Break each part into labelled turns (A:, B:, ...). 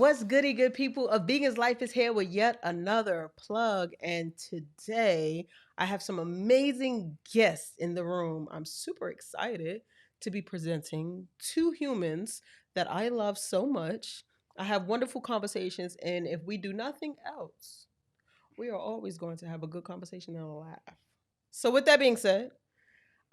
A: What's goody good people? A Vegan's Life is here with yet another plug. And today I have some amazing guests in the room. I'm super excited to be presenting two humans that I love so much. I have wonderful conversations, and if we do nothing else, we are always going to have a good conversation and a laugh. So, with that being said,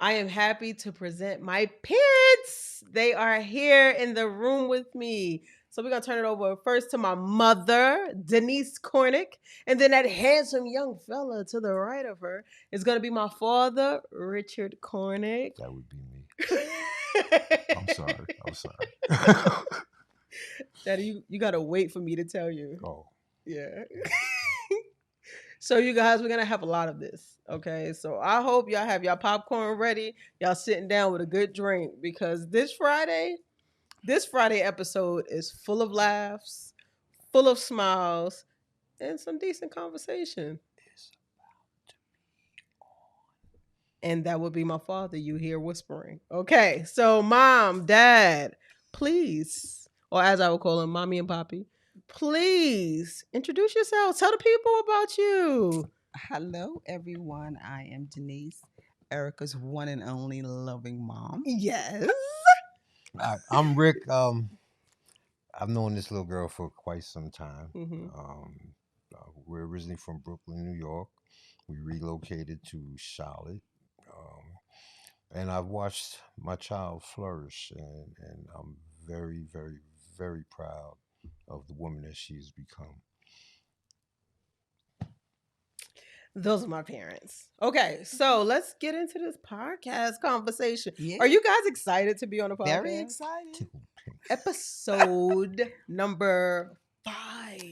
A: I am happy to present my parents. They are here in the room with me. So we're going to turn it over first to my mother, Denise Cornick. And then that handsome young fella to the right of her is going to be my father, Richard Cornick.
B: That would be me. I'm sorry.
A: Daddy, you got to wait for me to tell you.
B: Oh.
A: Yeah. So you guys, we're going to have a lot of this. Okay. So I hope y'all have y'all popcorn ready. Y'all sitting down with a good drink, because this Friday episode is full of laughs, full of smiles, and some decent conversation.
B: It's about to be on.
A: And that would be my father you hear whispering. Okay. So mom, dad, please, or as I would call him, mommy and poppy, please introduce yourselves. Tell the people about you.
C: Hello, everyone. I am Denise, Erica's one and only loving mom.
A: Yes.
B: I'm Rick. I've known this little girl for quite some time.
A: Mm-hmm.
B: We're originally from Brooklyn, New York. We relocated to Charlotte. And I've watched my child flourish, and I'm very, very, very proud of the woman that she's become.
A: Those are my parents. Okay, so let's get into this podcast conversation.
C: Yeah.
A: Are you guys excited to be on the podcast?
C: Very excited.
B: Tickle pink.
A: Episode number 5.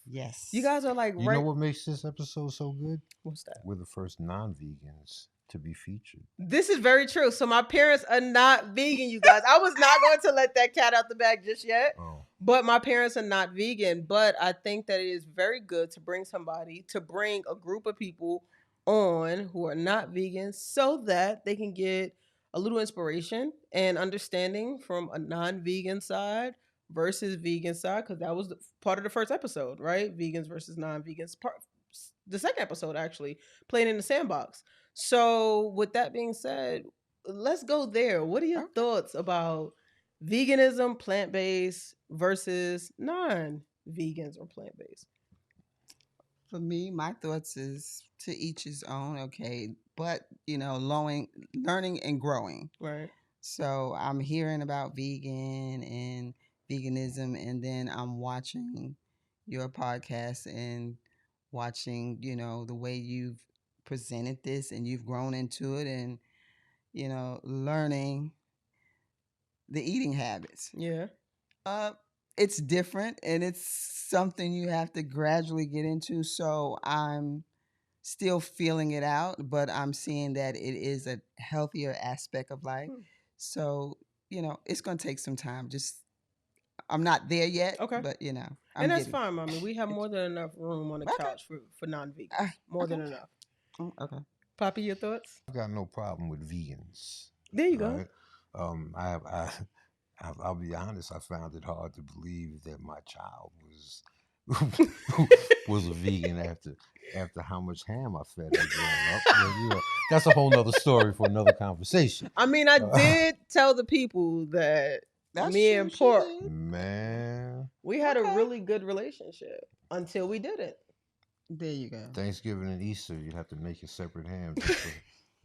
C: Yes.
A: You guys are like,
B: You know what makes this episode so good?
A: What's that?
B: We're the first non-vegans to be featured.
A: This is very true. So my parents are not vegan, you guys. I was not going to let that cat out the bag just yet.
B: Oh.
A: But my parents are not vegan. But I think that it is very good to bring a group of people on who are not vegan, so that they can get a little inspiration and understanding from a non-vegan side versus vegan side, because that was part of the first episode, right? Vegans versus non-vegans. The second episode, actually, playing in the sandbox. So with that being said, let's go there. What are your thoughts about veganism, plant-based versus non-vegans or plant-based?
C: For me, my thoughts is to each his own, okay? But, learning and growing.
A: Right.
C: So I'm hearing about vegan and veganism, and then I'm watching your podcast and watching, the way you've presented this, and you've grown into it, and, learning the eating habits.
A: Yeah.
C: It's different, and it's something you have to gradually get into. So I'm still feeling it out, but I'm seeing that it is a healthier aspect of life. So, it's going to take some time. I'm not there yet.
A: Okay.
C: But,
A: and that's fine, Mommy. We have more than enough room on the couch for non-vegans. More than enough.
C: Okay.
A: Poppy, your thoughts?
B: I've got no problem with vegans.
A: There you go.
B: Right? I'll be honest. I found it hard to believe that my child was a vegan after how much ham I fed her growing up. That's a whole nother story for another conversation.
A: I mean, I did tell the people that me and Pork,
B: man,
A: we had a really good relationship until we didn't.
C: There you go.
B: Thanksgiving and Easter, you'd have to make a separate ham.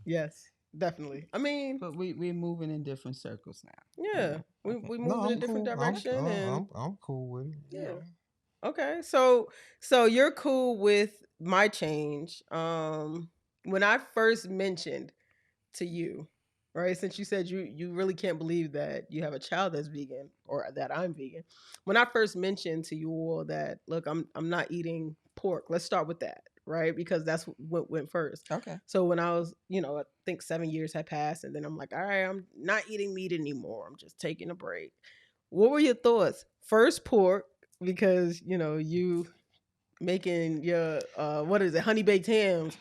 A: Yes. Definitely. I mean,
C: but we're moving in different circles now.
A: Yeah, we moved in a different direction.
B: I'm cool with it.
A: Yeah. Okay, so you're cool with my change. When I first mentioned to you, right, since you said you really can't believe that you have a child that's vegan, or that I'm vegan. When I first mentioned to you all that, look, I'm not eating pork. Let's start with that. Right, because that's what went first.
C: Okay.
A: So when I was, I think 7 years had passed, and then I'm like, all right, I'm not eating meat anymore. I'm just taking a break. What were your thoughts? First, pork, because you making your honey baked hams.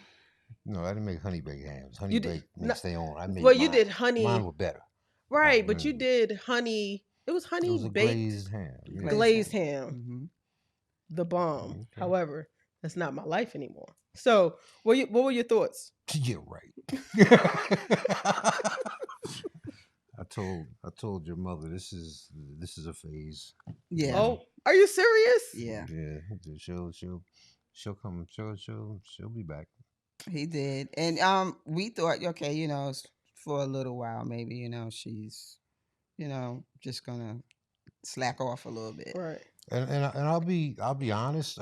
B: No, I didn't make honey baked hams. Honey baked makes their own. I made
A: you did honey.
B: Mine were better.
A: Right, but you did honey. It it was
B: It
A: honey
B: was a
A: baked
B: glazed ham. Yeah.
C: Glazed
A: glazed
C: ham.
A: ham,
C: Hmm.
A: the bomb.
B: Okay.
A: However, that's not my life anymore. So, what were your thoughts?
B: Yeah, right. I told your mother this is a phase. You
C: Yeah.
B: know.
A: Oh, are you serious?
C: Yeah.
B: Yeah. She'll come. She'll be back.
C: He did. And we thought, okay, for a little while maybe, she's, just gonna slack off a little bit.
A: Right.
B: And I'll be honest.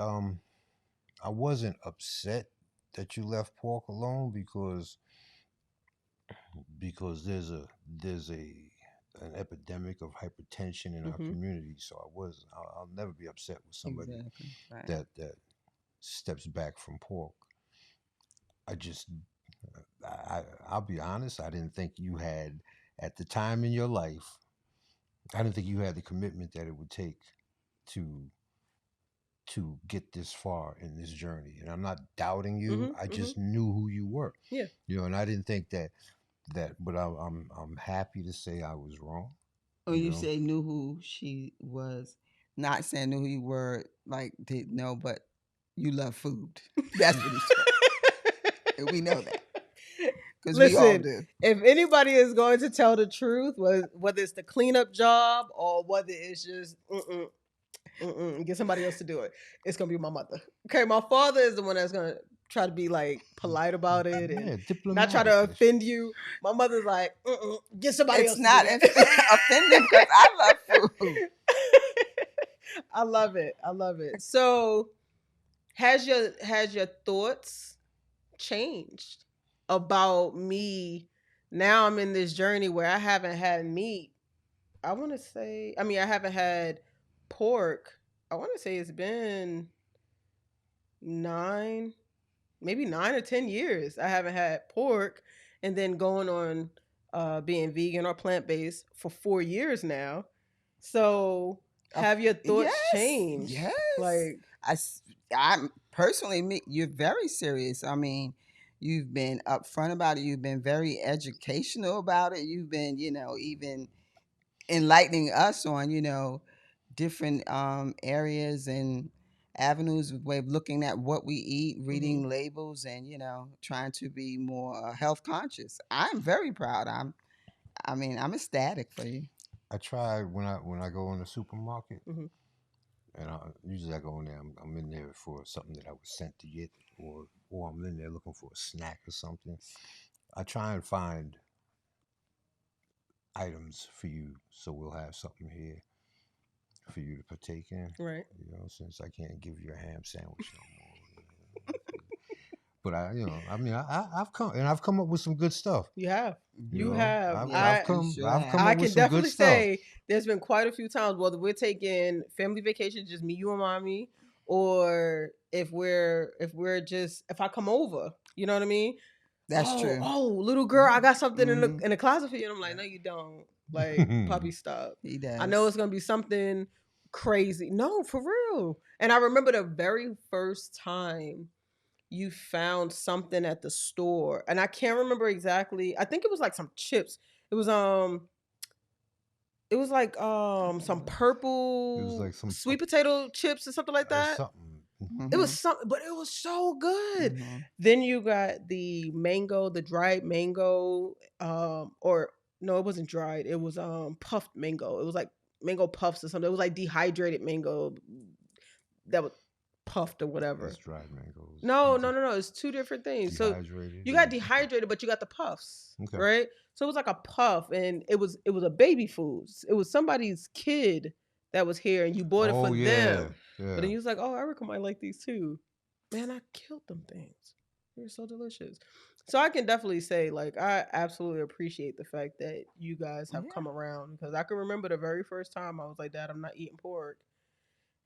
B: I wasn't upset that you left pork alone because there's a an epidemic of hypertension in our
A: Mm-hmm.
B: community. So I'll never be upset with somebody
C: Exactly. Right.
B: that steps back from pork. I just I'll be honest. I didn't think you had at the time in your life. I didn't think you had the commitment that it would take to get this far in this journey. And I'm not doubting you. I
A: Mm-hmm. Mm-hmm.
B: just knew who you were.
A: Yeah.
B: And I didn't think that. But I'm happy to say I was wrong.
C: When
B: You
C: you
B: know,
C: say knew who she was, not saying knew who you were, like didn't know, but you love food. That's what he's trying. And we know that because we all
A: Listen,
C: do.
A: if anybody is going to tell the truth, whether it's the cleanup job or whether it's just get somebody else to do it, it's gonna be my mother. Okay, my father is the one that's gonna try to be like polite about it and
B: yeah,
A: not try
B: diplomatic.
A: to offend you. My mother's like, get somebody
C: It's
A: else to do
C: not
A: that.
C: offending because I love food.
A: I love it. I love it. So, has your thoughts changed about me? Now I'm in this journey where I haven't had meat. I want to say, I mean, I haven't had pork. I want to say it's been 9, maybe 9 or 10 years. I haven't had pork, and then going on being vegan or plant based for 4 years now. So, have your thoughts
C: Yes,
A: changed?
C: yes.
A: Like,
C: I'm personally, you're very serious. I mean, you've been upfront about it. You've been very educational about it. You've been, even enlightening us on, different areas and avenues of way of looking at what we eat,
A: mhm.
C: reading labels, and trying to be more health conscious. I'm very proud. I'm ecstatic for you.
B: I try when I go in the supermarket,
A: Mhm.
B: and usually I go in there. I'm in there for something that I was sent to get, or I'm in there looking for a snack or something. I try and find items for you, so we'll have something here for you to partake in.
A: Right.
B: Since I can't give you a ham sandwich no more. But I've come up with some good stuff.
A: You have. You
C: Mhm.
A: have.
B: I've
C: Yes,
B: I've
A: I
C: you
B: come
C: sure
B: I've come
C: have.
A: I
B: up with
A: can
B: some good
A: definitely
B: stuff.
A: say there's been quite a few times whether we're taking family vacation, just me, you, and mommy, or if I come over, you know what I mean?
C: That's
A: Oh,
C: true.
A: oh, little girl, I got something in the
C: Hmm.
A: in the closet for you. And I'm like, no, you don't. Like, puppy, stop.
C: He
A: I know
C: does.
A: it's gonna be something crazy. No, for real. And I remember the very first time you found something at the store, and I can't remember exactly. I think it was like some chips. It was like some
B: It was
A: purple
B: like some
A: sweet potato chips or something like that.
B: something.
A: It was
C: Hmm.
A: something, but it was so good.
C: Hmm.
A: Then you got the mango, the dried mango, or no, it wasn't dried. It was puffed mango. It was like mango puffs or something. It was like dehydrated mango that was puffed or
B: It's
A: whatever.
B: dried mangoes.
A: No, no, no, no. It's two different things. So
B: Dehydrated.
A: you got
B: Okay.
A: dehydrated, but you got the puffs,
B: Okay.
A: right? So it was like a puff, and it was a baby food. It was somebody's kid that was here, and you bought it for
B: Oh yeah,
A: them. But
B: yeah.
A: then you was like, "Oh, Erica might like these too." Man, I killed them things. They're so delicious. So I can definitely say, like, I absolutely appreciate the fact that you guys have
C: Yeah.
A: come around because I can remember the very first time I was like, "Dad, I'm not eating pork,"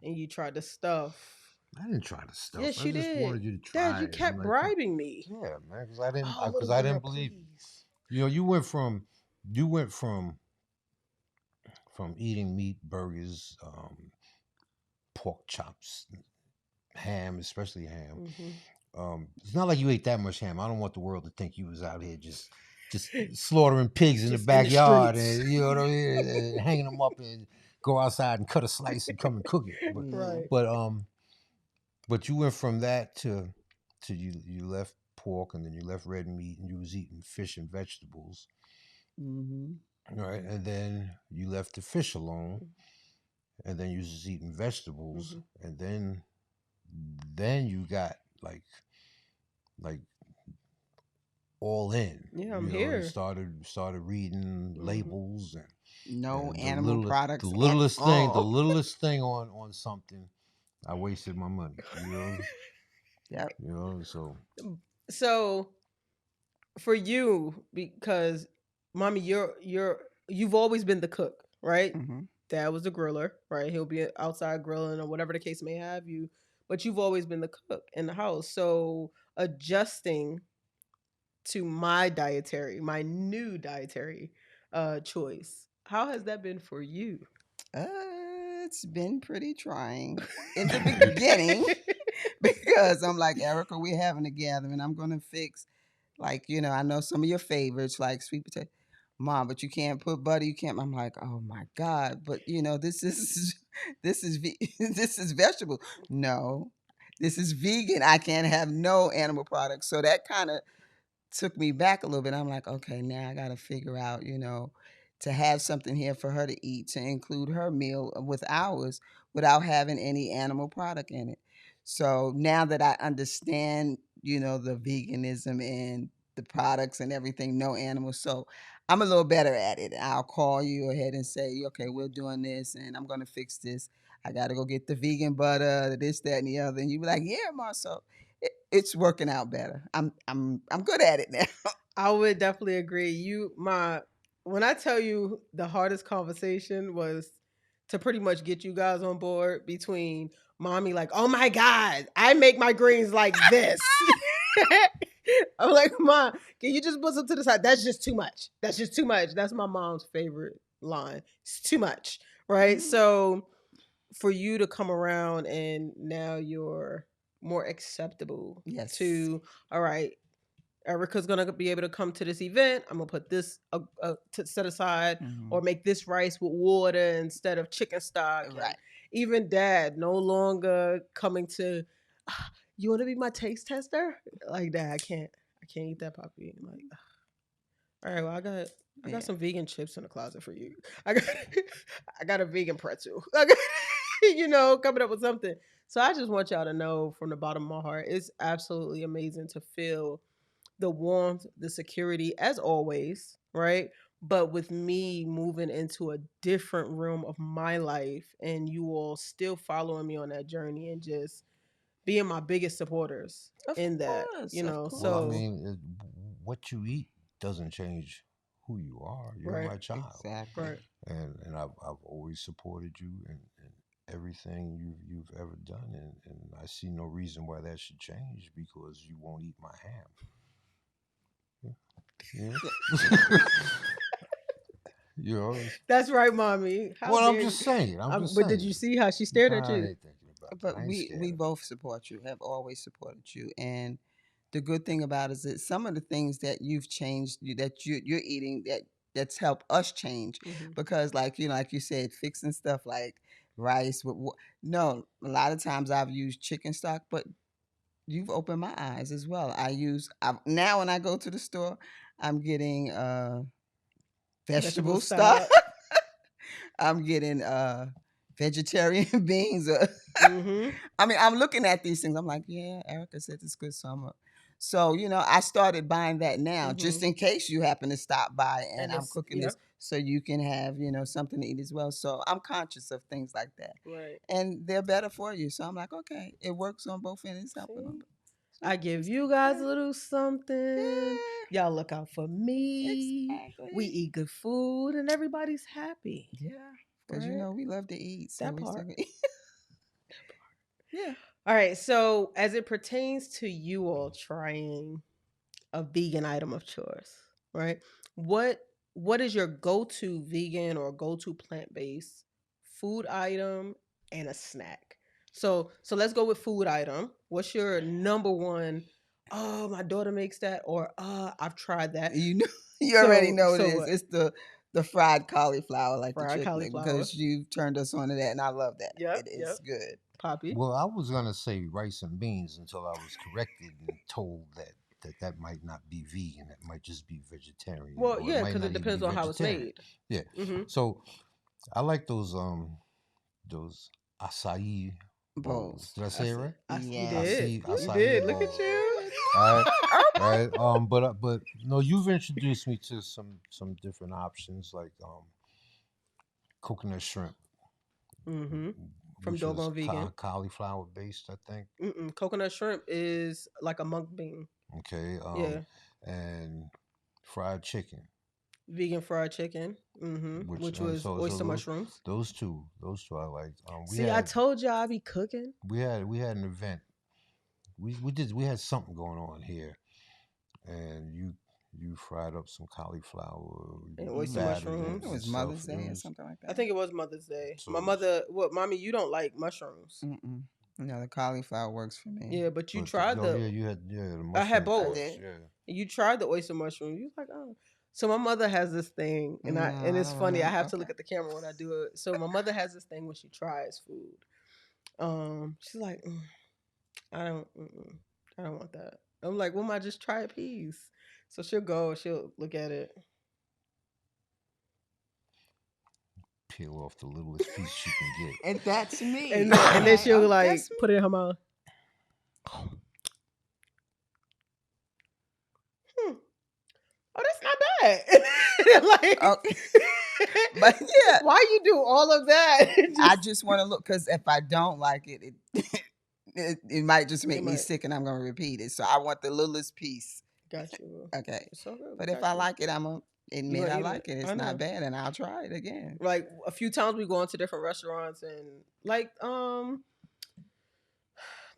A: and you tried to stuff.
B: I didn't try to stuff.
A: Yes,
B: I
A: you
B: just
A: did.
B: wanted you to
A: Dad,
B: try
A: you
B: it. I'm
A: kept
B: like, come.
A: bribing me.
B: Yeah, man, because I didn't,
A: Oh,
B: because
A: little
B: I
A: girl,
B: didn't believe you.
A: please.
B: You went from eating meat, burgers, pork chops, ham, especially ham.
A: Hmm.
B: It's not like you ate that much ham. I don't want the world to think you was out here just. just slaughtering pigs in the
A: Just in the
B: backyard,
A: streets.
B: and you know what I mean, and hanging them up, and go outside and cut a slice and come and cook it. But
C: Yeah.
A: Right.
B: but um but you went from that to you left pork, and then you left red meat, and you was eating fish and vegetables,
C: Hmm.
B: right? And then you left the fish alone, and then you was just eating vegetables,
A: Mm-hmm.
B: and then you got like all in.
A: Yeah, I'm
B: You know, and
A: here.
B: started reading
A: Mm-hmm.
B: labels,
C: No
B: and
C: animal
B: the
C: products at
B: littlest thing, the
C: all.
B: littlest thing on something, I wasted my money.
C: Yep.
B: So
A: So for you, because mommy, you've always been the cook, right?
C: Hmm.
A: Dad was the griller, right? He'll be outside grilling or whatever the case may have you, but you've always been the cook in the house. So adjusting to my new dietary choice. How has that been for you?
C: It's been pretty trying in the beginning because I'm like, Erica, we're having a gathering. I'm going to fix, like, I know some of your favorites, like sweet potato. Mom, but you can't put butter. You can't. I'm like, oh my God. But this is this is vegetable. No, this is vegan. I can't have no animal products. So that kind of took me back a little bit. I'm like, okay, now I got to figure out, to have something here for her to eat, to include her meal with ours without having any animal product in it. So now that I understand, the veganism and the products and everything, no animals. So I'm a little better at it. I'll call you ahead and say, okay, we're doing this and I'm going to fix this. I got to go get the vegan butter, this, that, and the other. And you be like, yeah, Marcel, it's working out better. I'm good at it now.
A: I would definitely agree. When I tell you the hardest conversation was to pretty much get you guys on board between mommy like, "Oh my god, I make my greens like this." I'm like, "Mom, can you just put some to the side? That's just too much. That's just too much." That's my mom's favorite line. It's too much, right?
C: Mhm.
A: So for you to come around and now you're more acceptable
C: Yes.
A: to, all right, Erica's gonna be able to come to this event. I'm gonna put this to set aside, or
C: Mhm.
A: make this rice with water instead of chicken stock. And
C: Right.
A: even Dad no longer coming to, "Ah, you want to be my taste tester?" Like that, I can't eat that puppy. I'm like, all right, well, I got
C: Yeah.
A: some vegan chips in the closet for you. I got I got a vegan pretzel. I got, coming up with something. So I just want y'all to know from the bottom of my heart, it's absolutely amazing to feel the warmth, the security, as always, right? But with me moving into a different realm of my life and you all still following me on that journey and just being my biggest supporters
C: Of
A: in that,
C: course. Of
B: well, I
C: course.
A: So,
B: mean, what you eat doesn't change who you are. You're
A: right,
B: my child,
C: Exactly.
A: right.
B: and I've always supported you in everything you've ever done, and I see no reason why that should change because you won't eat my ham. Yeah.
C: Yeah.
B: Yeah. you know,
A: That's right, mommy. How
B: well, I'm
A: dare
B: just
A: you?
B: saying. I'm just
A: But did
B: saying.
A: you see how she stared at
B: I
A: you?
B: ain't thinking about that.
C: But
B: I ain't
C: we
B: scared of
C: both support you. Have always supported you. And the good thing about it is that some of the things that you've changed, that you're eating, that's helped us change.
A: Hmm.
C: Because, like like you said, fixing stuff like rice with no, a lot of times I've used chicken stock, but you've opened my eyes as well. Now when I go to the store, I'm getting
A: Vegetable
C: vegetable stock.
A: stock.
C: I'm getting vegetarian beans.
A: Hmm.
C: I mean, I'm looking at these things. I'm like, yeah, Erica said it's good summer. So, I started buying that now just
A: Hmm.
C: in case you happen to stop by and
A: And
C: I'm
A: it's,
C: cooking
A: yeah,
C: this so you can have, something to eat as well. So I'm conscious of things like that.
A: right.
C: And they're better for you. So I'm like, okay, it works on both ends. It's helping
A: See?
C: them. So
A: I give
C: it's
A: you guys a
C: good.
A: little something.
C: Yeah,
A: Y'all look out for me. We
C: exactly.
A: eat good food and everybody's happy.
C: Yeah, because
A: Right?
C: we love to eat. So
A: That
C: we still
A: part.
C: eat. Yeah.
A: All right. So, as it pertains to you all trying a vegan item of choice, right? What what is your go-to vegan or go-to plant-based food item and a snack? So let's go with food item. What's your number one? Oh, my daughter makes that, or I've tried that.
C: You know. You already
A: So
C: know what it
A: so
C: is.
A: what?
C: It's the fried cauliflower, like the
A: Fried
C: chick lick,
A: cauliflower.
C: because you turned us on to that, and I love that.
A: Yep,
C: It is
A: yep.
C: good.
A: Poppy.
B: Well, I was gonna say rice and beans until I was corrected and told that might not be vegan. It might just be vegetarian,
A: Well,
B: or it
A: yeah,
B: might
A: because it
B: not even be
A: depends on how it's
B: vegetarian.
A: made.
B: Yeah.
A: Mm-hmm.
B: So I like those acai bowls.
C: Bowls.
B: Did I say it right?
A: You
C: Yes,
A: did. You
B: Acai
A: did. Look at
B: bowls.
A: you.
C: you
B: All right. All
C: did.
B: right. But no, you've introduced me to some different options like coconut shrimp,
A: Mm-hmm. From
B: which is
A: Doggone Vegan.
B: cauliflower based, I think.
A: Mm-mm. Coconut shrimp is like a mung bean.
B: Okay.
A: Yeah.
B: And fried chicken,
A: Vegan fried chicken. Mm-hmm.
B: which
A: Which was
B: so
A: oyster mushrooms.
B: those two I like.
A: See, I told y'all I be cooking.
B: We had an event. We had something going on here, and you fried up some cauliflower,
A: And
B: you
A: oyster
B: battered it
C: It
A: mushrooms.
C: was
B: yourself.
C: Mother's
B: It
C: Day or
B: was
C: something like
A: I
C: that.
A: think it was Mother's Day. My
B: so,
A: mother, what, mommy, you don't like mushrooms.
C: Mm-mm. No, the cauliflower works for me.
A: Yeah, but you
B: but
A: tried
B: oh
A: the.
B: yeah, you had the
A: I had
B: mushroom
C: I
A: both.
B: fries.
C: did.
B: Yeah,
A: You tried the oyster mushroom. You was like, oh. So my mother has this thing,
C: No,
A: and
C: I
A: it's
C: don't
A: funny. I
C: remember.
A: have to
C: Okay.
A: look at the camera when I do it. So my mother has this thing when she tries food. She's like, I don't, I don't want that. I'm like, well, ma, just try a piece. So she'll go, she'll look at it.
B: peel off the littlest piece she can get.
C: And that's me.
A: And then
C: Okay.
A: she'll
C: Oh,
A: like
C: that's me.
A: put it in her mouth. Hmm. Oh, that's not bad.
C: Oh,
A: Like,
C: but yeah,
A: why you do all of that?
C: I just want to look because if I don't like it, it might just
A: It
C: make me
A: might.
C: sick, and I'm gonna repeat it. So I want the littlest piece.
A: Got you.
C: Okay.
A: It's so good. We
C: But if
A: got
C: I
A: you.
C: like it, I'm gonna
A: You
C: admit
A: gonna
C: I
A: eat it?
C: like it.
A: I
C: It's not
A: know.
C: bad, and I'll try it again.
A: Like a few times we go into different restaurants and like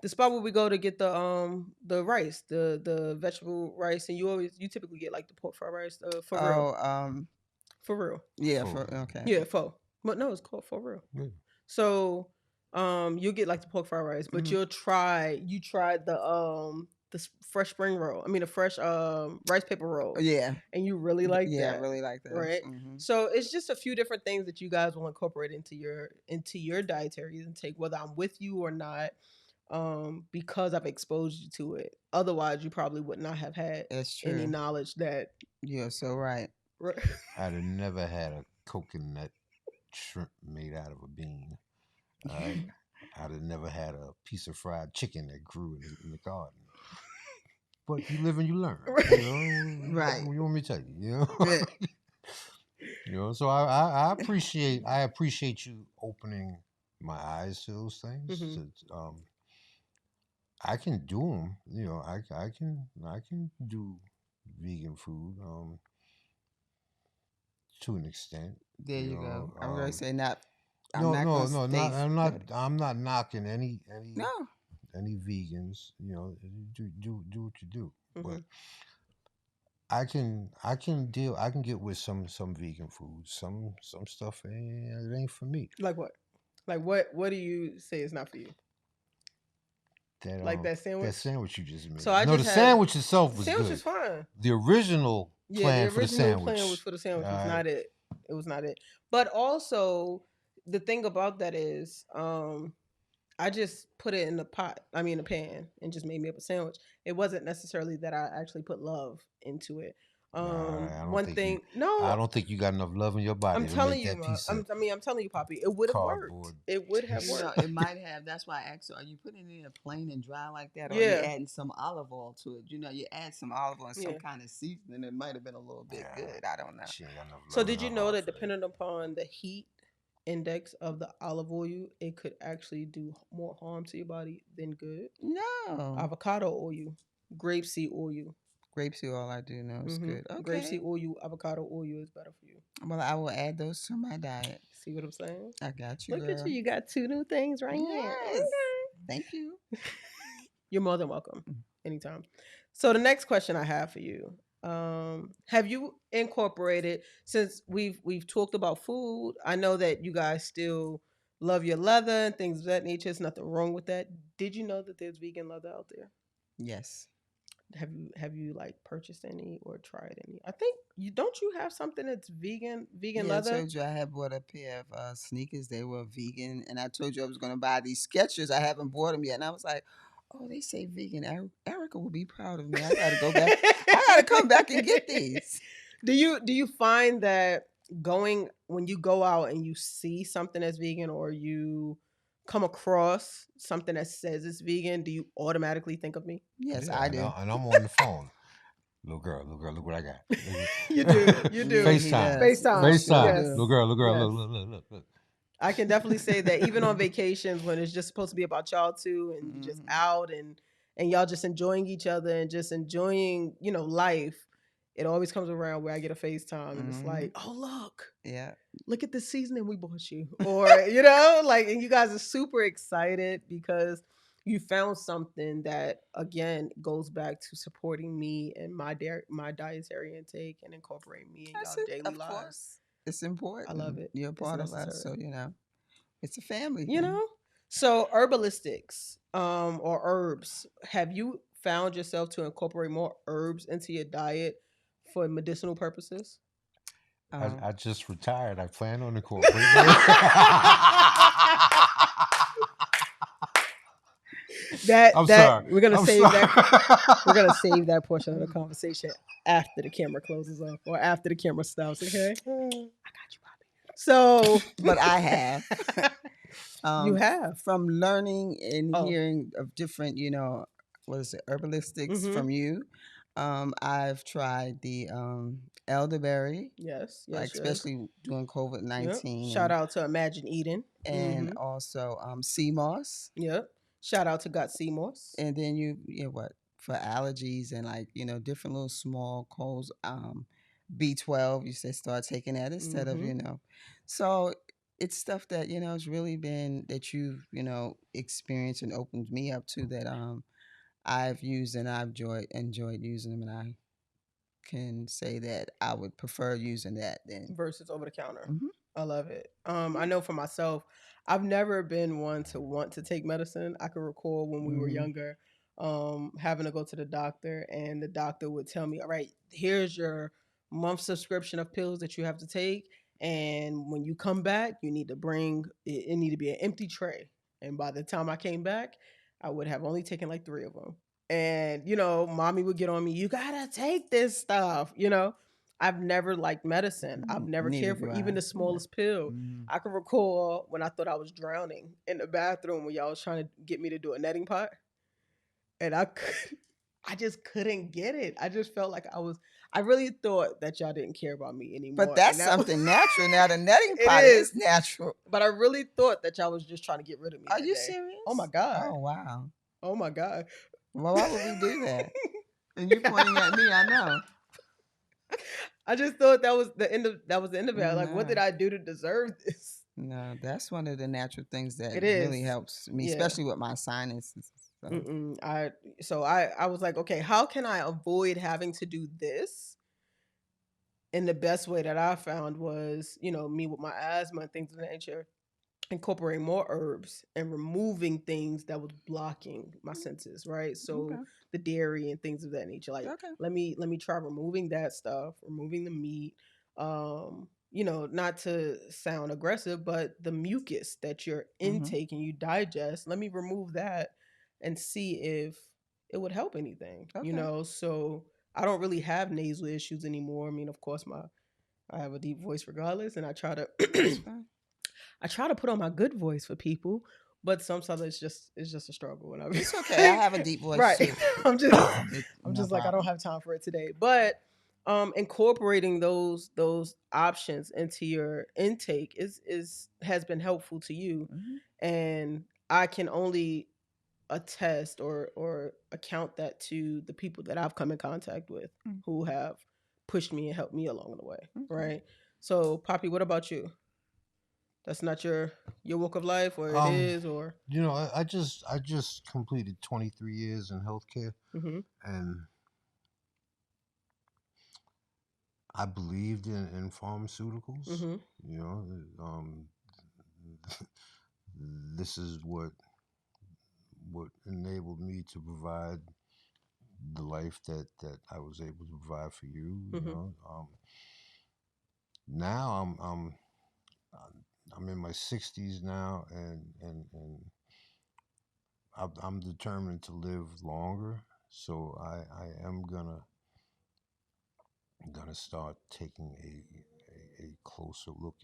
A: the spot where we go to get the rice, the vegetable rice, and you typically get like the pork fried rice, for real,
C: Oh,
A: for real.
C: yeah.
B: For
C: For okay.
A: Yeah, for. But no, it's called for real.
B: yeah.
A: So, you'll get like the pork fried rice, but
C: Mhm.
A: you tried the fresh spring roll. I mean the fresh rice paper roll,
C: Yeah.
A: and you really like
C: Yeah, I
A: that,
C: really like those.
A: right? So it's just a few different things that you guys will incorporate into your dietary intake, whether I'm with you or not, because I've exposed you to it. Otherwise, you probably would not have had
C: That's
A: any
C: true.
A: knowledge that.
C: You're so right.
B: I'd have never had a coconut shrimp made out of a bean. All right. I'd have never had a piece of fried chicken that grew in the garden. But you live and you learn. You know,
C: Right.
B: you want me to tell you? You know,
C: Yeah.
B: you know. So I appreciate you opening my eyes to those things.
A: Mhm.
B: I can do them. You know, I can do vegan food to an extent.
C: There
B: You
C: you go.
B: know,
C: I'm gonna say not. I'm
B: no,
C: not gonna
B: no, no,
C: stay.
B: not. I'm not knocking
C: No.
B: any vegans. You know, do what you do. But
A: Mhm.
B: I can get with some vegan food. Some stuff it ain't for me.
A: Like what? Like what do you say is not for you?
B: That
A: Like that sandwich?
B: sandwich you just made.
A: So I
B: No, the
A: just had
B: sandwich itself
A: the
B: was
A: sandwich
B: good.
A: is fine.
B: The original
A: Yeah, the
B: plan for the
A: original plan was
B: sandwich.
A: for the
B: All
A: sandwich was
B: right.
A: not it. It was not it. But also the thing about that is, I just put it in the pot, I mean, a pan, and just made me up a sandwich. It wasn't necessarily that I actually put love into it.
B: Nah,
A: One thing,
B: I
A: no,
B: don't think you got enough love in your
A: I'm
B: body to
A: telling
B: make
A: you,
B: that
A: Ma.
B: piece of
A: I'm telling you, Poppy, it would have worked.
B: cardboard
A: It would have
C: You
B: piece.
C: know,
A: worked.
C: it might have. That's why I asked you, are you putting it in plain and dry like that? Or are you
A: Yeah,
C: adding some olive oil to it? You know, you add some olive oil and some
A: yeah.
C: kind of seasoning, it might have been a little bit
B: Yeah,
C: good. I don't know.
B: she ain't got enough
A: So
B: love in
A: did you
B: her
A: know
B: heart
A: that
B: for that.
A: depending upon the heat index of the olive oil, it could actually do more harm to your body than good?
C: No.
A: Avocado oil, grapeseed oil.
C: Grapeseed oil, I do know is good. Okay.
A: Grapeseed oil, avocado oil is better for you.
C: Well, I will add those to my diet.
A: See what I'm saying?
C: I got you,
A: Look at
C: girl.
A: you. You got two new things right here.
C: Yes. Thank you.
A: You're more than welcome. Anytime. So the next question I have for you. Have you incorporated, since we've talked about food, I know that you guys still love your leather and things of that nature. There's nothing wrong with that. Did you know that there's vegan leather out there?
C: Yes.
A: Have you like purchased any or tried any? I think you don't you have something that's vegan
C: Yeah, I
A: leather?
C: told you I had bought a pair of sneakers. They were vegan, and I told you I was going to buy these Skechers. I haven't bought them yet, and I was like, "Oh, they say vegan. Erica will be proud of me. I got to go back. I got to come back and get these."
A: Do you find that going when you go out and you see something that's vegan or you come across something that says it's vegan, do you automatically think of me?
C: Yes,
B: Yeah,
C: I do.
B: and I'm on the phone. Little girl, look what I got.
A: You do. You
C: Yeah,
A: do.
C: he
B: FaceTime,
C: does. He
A: FaceTime.
C: sure
B: FaceTime.
C: do.
A: Yes.
B: Little girl,
A: Yes.
B: look.
A: I can definitely say that even on vacations when it's just supposed to be about y'all two and you just
C: Hmm.
A: out and y'all just enjoying each other and just enjoying, life, it always comes around where I get a FaceTime and it's
C: Hmm.
A: like, oh
C: Yeah.
A: look at the seasoning we bought you. Or, like and you guys are super excited because you found something that again goes back to supporting me and my dietary intake and incorporating me in
C: That's
A: y'all
C: it.
A: daily
C: Of
A: lives.
C: course, it's
A: I love
C: important.
A: it.
C: You're a
A: It's
C: part of us,
A: necessary.
C: so it's a family
A: You
C: thing.
A: know? So herbalistics, or herbs, have you found yourself to incorporate more herbs into your diet for medicinal purposes?
C: Um,
B: I just retired. I plan on incorporating it. I'm
A: that
B: sorry.
A: we're gonna
B: I'm
A: save that we're gonna
B: sorry.
A: save that portion of the conversation after the camera closes off or after the camera stops, okay? I got you, Bobby. So
C: but I have.
A: you
C: um,
A: have.
C: from learning and
A: Oh.
C: hearing of different, what is it, herbalistics
A: Mm-hmm.
C: from you. I've tried the elderberry,
A: Yes,
C: like
A: yes, yes.
C: especially during COVID
A: Yep.
C: 19,
A: Shout out to Imagine Eden.
C: and
A: Mm-hmm.
C: also sea moss.
A: Yep. Shout out to Got Seymour's.
C: And then what, for allergies and like different little small colds. B12, you said start taking that instead of
A: Mm-hmm.
C: so it's stuff that it's really been that you've experienced and opened me up to, that I've used, and I've enjoyed using them, and I can say that I would prefer using that than.
A: Versus over the counter.
C: Hmm.
A: I love it. I
C: Yeah.
A: know for myself, I've never been one to want to take medicine. I can recall when we were
C: Hmm.
A: younger, having to go to the doctor, and the doctor would tell me, "All right, here's your month subscription of pills that you have to take, and when you come back, you need to bring it. It need to be an empty tray." And by the time I came back, I would have only taken like 3 of them. And mommy would get on me. You gotta take this stuff. I've never liked medicine. I've never
C: Neither
A: cared for
C: do
A: even
C: I.
A: the
C: Yeah.
A: smallest pill.
C: Hmm.
A: I can recall when I thought I was drowning in the bathroom when y'all was trying to get me to do a netting pot, and I just couldn't get it. I just felt like I was. I really thought that y'all didn't care about me
C: But
A: anymore, and
C: that's
A: that was.
C: something natural. Now the netting
A: It
C: pot
A: is,
C: is natural.
A: but I really thought that y'all was just trying to get rid of me
C: Are
A: that
C: you
A: day. Oh my
C: serious?
A: god!
C: Oh wow.
A: Oh my god!
C: Well, why would we do that? And you pointing at me, I know.
A: I just thought that was the end of it. Like, what did
C: No,
A: I do to deserve this?
C: no, that's one of the natural things that
A: It
C: really
A: is.
C: helps me,
A: Yeah.
C: especially with my sinuses. So,
A: Mm-mm. I was like, okay, how can I avoid having to do this? And the best way that I found was, me with my asthma and things of that nature, incorporating more herbs and removing things that was blocking my senses, right? So
C: okay,
A: the dairy and things of that nature. Like,
C: okay,
A: let me try removing that stuff, removing the meat. Not to sound aggressive, but the mucus that you're
C: mm-hmm,
A: intaking, you digest, let me remove that and see if it would help anything.
C: okay,
A: So I don't really have nasal issues anymore. I mean, of course, I have a deep voice regardless, and I try to
C: that's fine.
A: I try to put on my good voice for people, but sometimes it's just a struggle. And I'm
C: It's okay. I have a deep voice
A: right.
C: too.
A: I'm just I'm
C: No
A: just like I don't
C: problem.
A: have time for it today. But incorporating those options into your intake is has been helpful to you,
C: Hmm.
A: and I can only attest or account that to the people that I've come in contact with who have pushed me and helped me along the way.
C: Okay.
A: Right. So, Poppy, what about you? That's not your walk of life, or it
B: um,
A: is, or
B: I just completed 23 years in healthcare,
A: mm-hmm,
B: and I believed in pharmaceuticals.
A: mm-hmm,
B: You know, this is what enabled me to provide the life that I was able to provide for you. You
A: Hmm.
B: know, now I'm in my 60s now, and I'm determined to live longer. So I am gonna start taking a closer look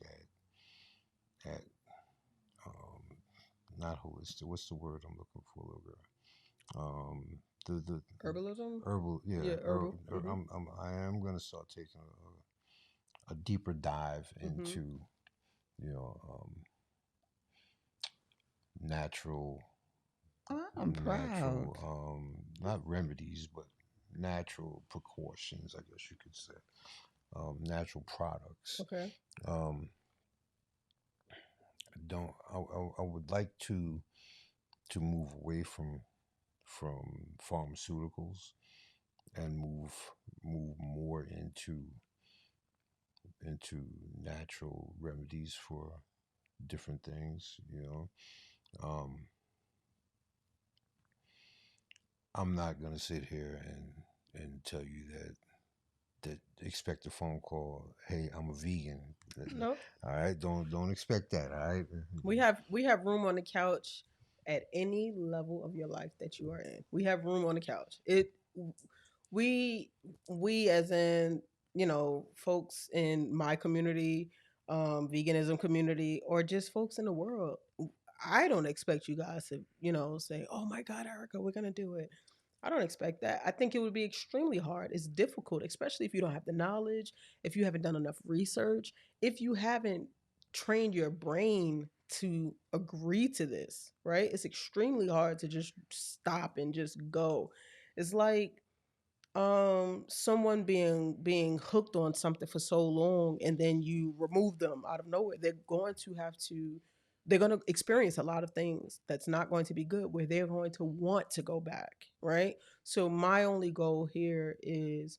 B: at um, not holistic. What's the word I'm looking for, little girl? The
A: Herbalism.
B: herbal, yeah.
A: Yeah, herbal. Hmm.
B: I am gonna start taking a deeper dive
A: Hmm.
B: into you know natural
C: Oh, I'm proud.
B: not remedies but natural precautions, I guess you could say, natural products.
A: Okay.
B: um don't I would like to move away from pharmaceuticals and move more into natural remedies for different things, you know. I'm not gonna sit here and tell you that expect a phone call. Hey, I'm a vegan.
A: No,
B: All right, don't expect that. All right.
A: we have room on the couch at any level of your life that you are in. We have room on the couch. We we as in, folks in my community, veganism community, or just folks in the world. I don't expect you guys to, say, "Oh my God, Erica, we're gonna do it." I don't expect that. I think it would be extremely hard. It's difficult, especially if you don't have the knowledge, if you haven't done enough research, if you haven't trained your brain to agree to this, right? It's extremely hard to just stop and just go. It's like someone being hooked on something for so long, and then you remove them out of nowhere. They're going to experience a lot of things that's not going to be good, where they're going to want to go back, right? So my only goal here is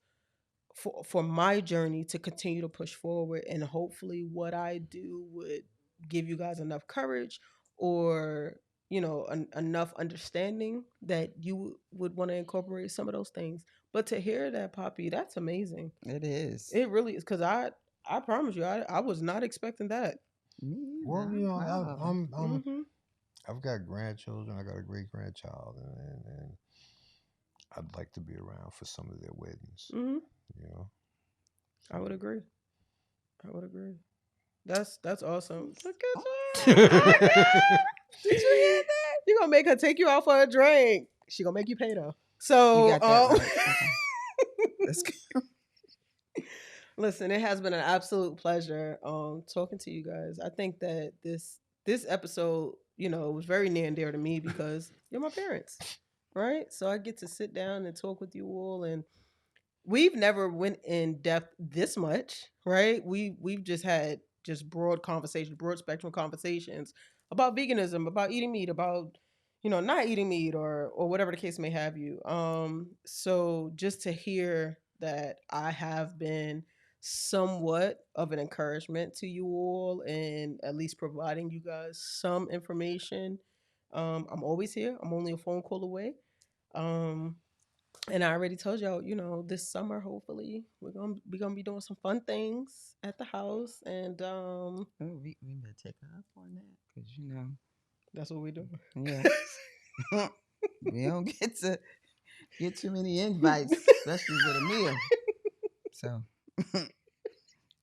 A: for my journey to continue to push forward, and hopefully what I do would give you guys enough courage, or enough understanding that you would want to incorporate some of those things. But to hear that, Poppy, that's amazing.
C: It is.
A: It really is, because I promise you, I was not expecting that.
C: Me either.
B: Well,
C: I'm proud.
A: Hmm.
B: I've got grandchildren. I got a great grandchild, and I'd like to be around for some of their weddings.
A: Hmm.
B: You know.
A: I would agree. I would agree. That's awesome. Look at
C: Oh,
A: you. Oh God. Did you hear that? You gonna make her take you out for a drink. She gonna make you pay though.
C: you
A: So
C: got that right. Okay. Let's go.
A: listen, it has been an absolute pleasure talking to you guys. I think that this episode, was very near and dear to me because you're my parents. Right? So I get to sit down and talk with you all, and we've never went in depth this much, right? We've just had just broad conversations, broad spectrum conversations about veganism, about eating meat, about not eating meat, or whatever the case may have you. So just to hear that I have been somewhat of an encouragement to you all, and at least providing you guys some information. I'm always here. I'm only a phone call away. Um, and I already told y'all, this summer, hopefully, we're gonna be doing some fun things at the house, and
C: Oh, we better take her up on that because
A: that's what we do.
C: yeah, we don't get too many invites, especially with a meal. So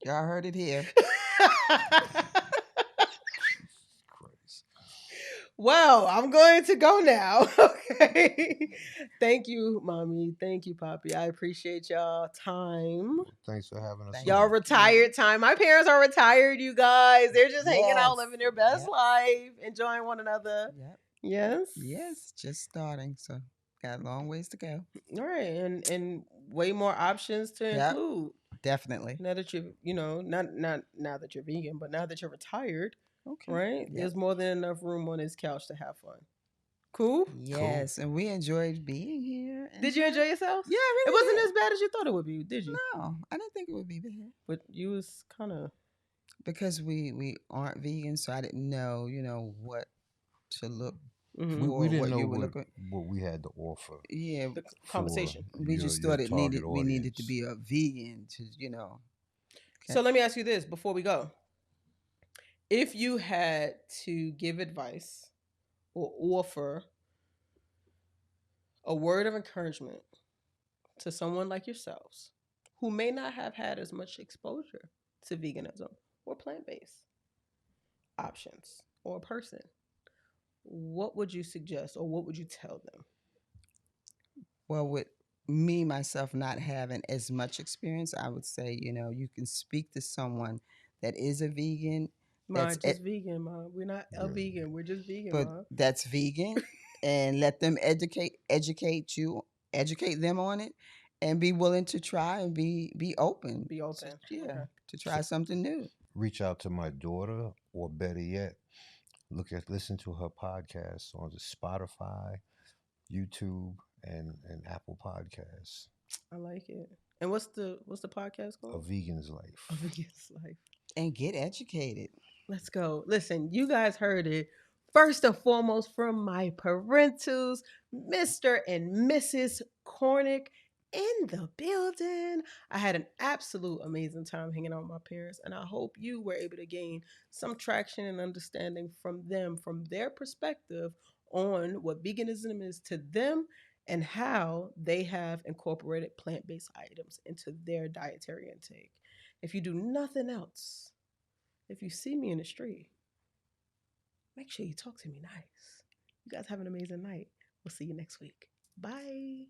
C: y'all heard it here.
B: Jesus Christ.
A: Well, I'm going to go now. Okay. Thank you, mommy. Thank you, Poppy. I appreciate y'all time.
B: Well, thanks for having us
C: Thank
A: Y'all
B: on.
C: you.
A: retired time. My parents are retired, you guys. They're just hanging out,
C: Yes.
A: living their best
C: Yep.
A: life, enjoying one another.
C: Yep.
A: Yes.
C: Yes. Just starting. So got a long ways to go.
A: All right. And way more options to
C: Yep.
A: include.
C: Definitely.
A: Now that not now that you're vegan, but now that you're retired,
C: Okay.
A: right?
C: Yep.
A: There's more than enough room on his couch to have fun. Cool.
B: Cool.
C: Yes. And we enjoyed being here.
A: Did you enjoy yourself?
C: Yeah, I
A: It
C: really
A: wasn't
C: did.
A: as bad as you thought it would be, did you?
C: No, I didn't think it would be bad
A: But you was kind of
C: because we aren't vegan, so I didn't know what to look
A: Hmm.
B: We
C: for
B: didn't
C: what
B: know
C: you were looking.
B: what we had to offer
C: Yeah,
A: The
B: for
A: conversation.
C: we just
B: your
C: thought
B: target
C: we needed to
B: audience.
C: be a vegan to, you know. Okay.
A: So let me ask you this before we go. If you had to give advice or offer a word of encouragement to someone like yourselves who may not have had as much exposure to veganism or plant based options or a person, what would you suggest or what would you tell them?
C: Well, with me myself not having as much experience, I would say, you know, you can speak to someone that is a vegan,
A: Ma,
C: that's
A: just vegan, ma. We're not a
B: Yeah.
A: vegan. We're just vegan,
C: but
A: ma.
C: that's vegan, and let them educate them on it, and be willing to try and be open.
A: Be
C: So,
A: open.
C: yeah,
A: Okay.
C: to
B: So
C: try something new.
B: reach out to my daughter, or better yet, listen to her podcast on the Spotify, YouTube, and Apple Podcasts.
A: I like it. And what's the podcast
B: A
A: called?
B: Vegan's
A: A
B: Life.
A: Vegan's Life.
C: And get educated.
A: Let's go. Listen, you guys heard it. First and foremost, from my parentals, Mr. and Mrs. Cornick in the building. I had an absolute amazing time hanging out with my parents, and I hope you were able to gain some traction and understanding from them, from their perspective on what veganism is to them and how they have incorporated plant based items into their dietary intake. If you do nothing else, if you see me in the street, make sure you talk to me nice. You guys have an amazing night. We'll see you next week. Bye.